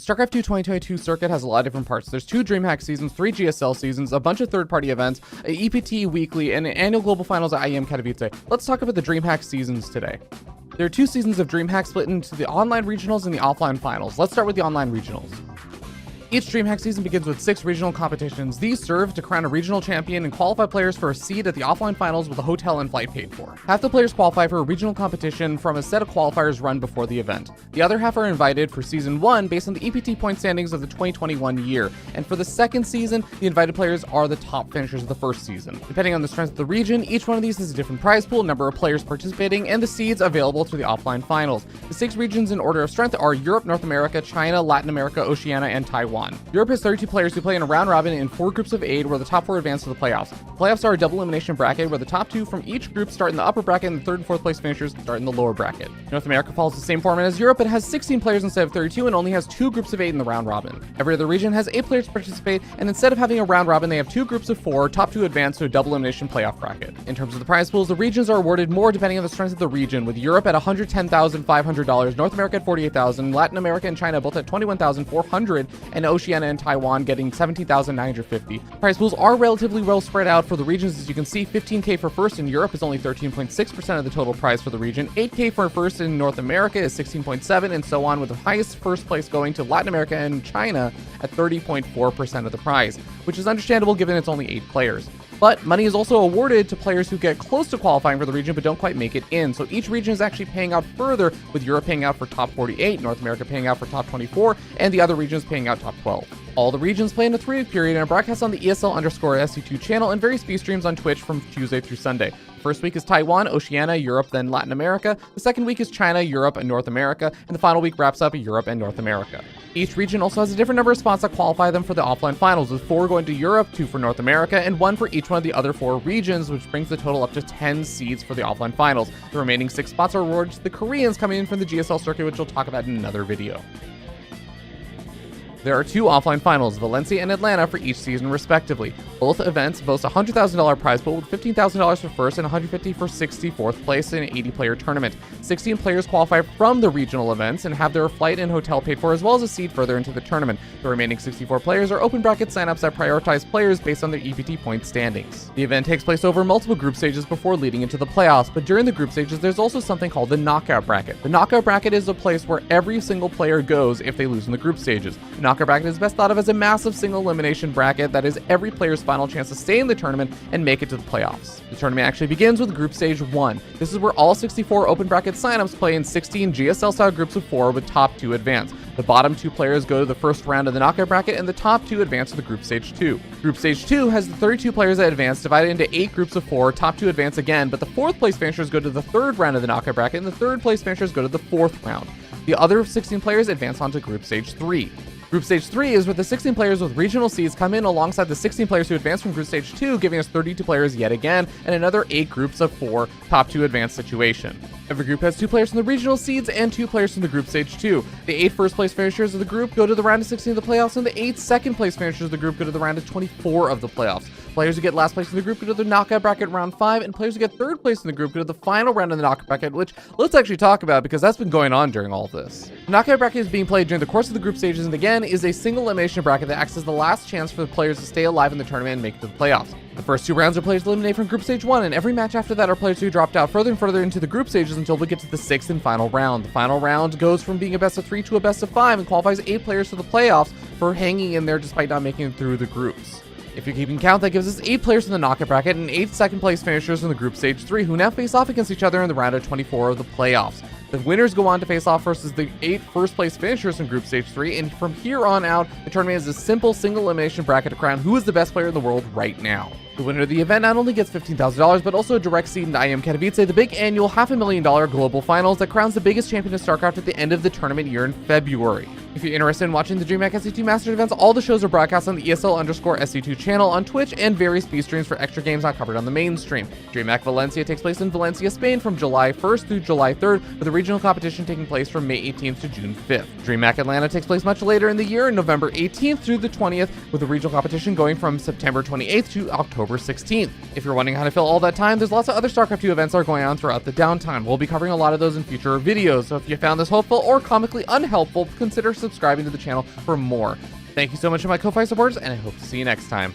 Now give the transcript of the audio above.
StarCraft 2 2022 circuit has a lot of different parts. There's 2 DreamHack seasons, 3 GSL seasons, a bunch of third-party events, a EPT weekly, and an annual global finals at IEM Katowice. Let's talk about the DreamHack seasons today. There are 2 seasons of DreamHack split into the online regionals and the offline finals. Let's start with the online regionals. Each DreamHack season begins with 6 regional competitions. These serve to crown a regional champion and qualify players for a seat at the offline finals with a hotel and flight paid for. Half the players qualify for a regional competition from a set of qualifiers run before the event. The other half are invited for Season 1 based on the EPT point standings of the 2021 year. And for the second season, the invited players are the top finishers of the first season. Depending on the strength of the region, each one of these has a different prize pool, number of players participating, and the seeds available to the offline finals. The 6 regions in order of strength are Europe, North America, China, Latin America, Oceania, and Taiwan. Europe has 32 players who play in a round robin in 4 groups of 8, where the top 4 advance to the playoffs. The playoffs are a double elimination bracket where the top 2 from each group start in the upper bracket and the 3rd and 4th place finishers start in the lower bracket. North America follows the same format as Europe, but has 16 players instead of 32 and only has 2 groups of 8 in the round robin. Every other region has 8 players to participate, and instead of having a round robin, they have 2 groups of 4, top 2 advance to a double elimination playoff bracket. In terms of the prize pools, the regions are awarded more depending on the strength of the region, with Europe at $110,500, North America at $48,000, Latin America and China both at $21,400, and Oceania and Taiwan getting $17,950. Prize pools are relatively well spread out for the regions. As you can see, $15K for first in Europe is only 13.6% of the total prize for the region, $8K for first in North America is 16.7%, and so on, with the highest first place going to Latin America and China at 30.4% of the prize, which is understandable given it's only 8 players. But money is also awarded to players who get close to qualifying for the region but don't quite make it in. So each region is actually paying out further, with Europe paying out for top 48, North America paying out for top 24, and the other regions paying out top 12. All the regions play in a 3-week period and are broadcast on the ESL_SC2 channel and various B streams on Twitch from Tuesday through Sunday. The first week is Taiwan, Oceania, Europe, then Latin America. The second week is China, Europe, and North America. And the final week wraps up Europe and North America. Each region also has a different number of spots that qualify them for the offline finals, with 4 going to Europe, 2 for North America, and 1 for each one of the other 4 regions, which brings the total up to 10 seeds for the offline finals. The remaining 6 spots are awarded to the Koreans coming in from the GSL circuit, which we'll talk about in another video. There are 2 offline finals, Valencia and Atlanta, for each season respectively. Both events boast a $100,000 prize pool with $15,000 for first and $150,000 for 64th place in an 80-player tournament. 16 players qualify from the regional events and have their flight and hotel paid for, as well as a seed further into the tournament. The remaining 64 players are open bracket signups that prioritize players based on their EPT point standings. The event takes place over multiple group stages before leading into the playoffs, but during the group stages there's also something called the knockout bracket. The knockout bracket is a place where every single player goes if they lose in the group stages. The knockout bracket is best thought of as a massive single elimination bracket that is every player's final chance to stay in the tournament and make it to the playoffs. The tournament actually begins with Group Stage 1. This is where all 64 open bracket signups play in 16 GSL-style groups of 4 with top 2 advance. The bottom 2 players go to the first round of the knockout bracket, and the top 2 advance to the Group Stage 2. Group Stage 2 has the 32 players that advance divided into 8 groups of 4, top 2 advance again, but the 4th place finishers go to the 3rd round of the knockout bracket, and the 3rd place finishers go to the 4th round. The other 16 players advance on to Group Stage 3. Group Stage 3 is where the 16 players with regional seeds come in alongside the 16 players who advance from Group Stage 2, giving us 32 players yet again, and another 8 groups of 4, top 2 advance situation. Every group has 2 players from the regional seeds and 2 players from the Group Stage 2. The 8 first place finishers of the group go to the round of 16 of the playoffs, and the 8 second place finishers of the group go to the round of 24 of the playoffs. Players who get last place in the group go to the knockout bracket round 5, and players who get 3rd place in the group go to the final round of the knockout bracket, which let's actually talk about because that's been going on during all of this. The knockout bracket is being played during the course of the group stages, and again is a single elimination bracket that acts as the last chance for the players to stay alive in the tournament and make it to the playoffs. The first 2 rounds are players eliminated from Group Stage 1, and every match after that are players who dropped out further and further into the group stages until we get to the 6th and final round. The final round goes from being a best of 3 to a best of 5 and qualifies 8 players for the playoffs for hanging in there despite not making it through the groups. If you're keeping count, that gives us 8 players in the knockout bracket and 8 second place finishers in the Group Stage 3 who now face off against each other in the round of 24 of the playoffs. The winners go on to face off versus the 8 first place finishers in Group Stage 3, and from here on out, the tournament is a simple single elimination bracket to crown who is the best player in the world right now. The winner of the event not only gets $15,000, but also a direct seat in IEM Katowice, the big annual $500,000 global finals that crowns the biggest champion of StarCraft at the end of the tournament year in February. If you're interested in watching the DreamHack SC2 Masters events, all the shows are broadcast on the ESL_SC2 channel on Twitch and various B streams for extra games not covered on the mainstream. DreamHack Valencia takes place in Valencia, Spain from July 1st through July 3rd, with the regional competition taking place from May 18th to June 5th. DreamHack Atlanta takes place much later in the year, November 18th through the 20th, with the regional competition going from September 28th to October October 16th. If you're wondering how to fill all that time, there's lots of other StarCraft 2 events that are going on throughout the downtime. We'll be covering a lot of those in future videos, so if you found this hopeful or comically unhelpful, consider subscribing to the channel for more. Thank you so much to my Ko-Fi supporters, and I hope to see you next time.